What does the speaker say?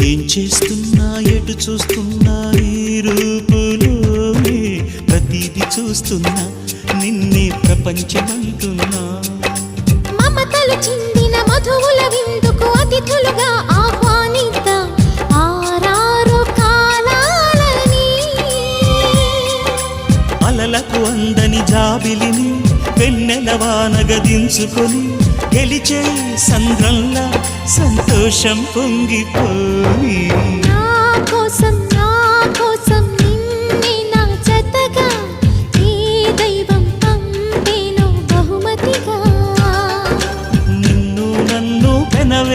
ఏం చేస్తున్నా ఎటు చూస్తున్నా ఈ రూపులోనే ప్రతిదీ చూస్తున్నా నిన్నే ప్రపంచమంటున్నా మమతలు చిందిన మధువుల విందుకు అతిథులుగా ఆహ్వానిద్దాం ఆరారు కాలాలని అలలకు అందని జాబిలిని వెన్నెల వానగదించుకొని గెలిచే సంద్రంలా సంతోషం పొంగిపోయి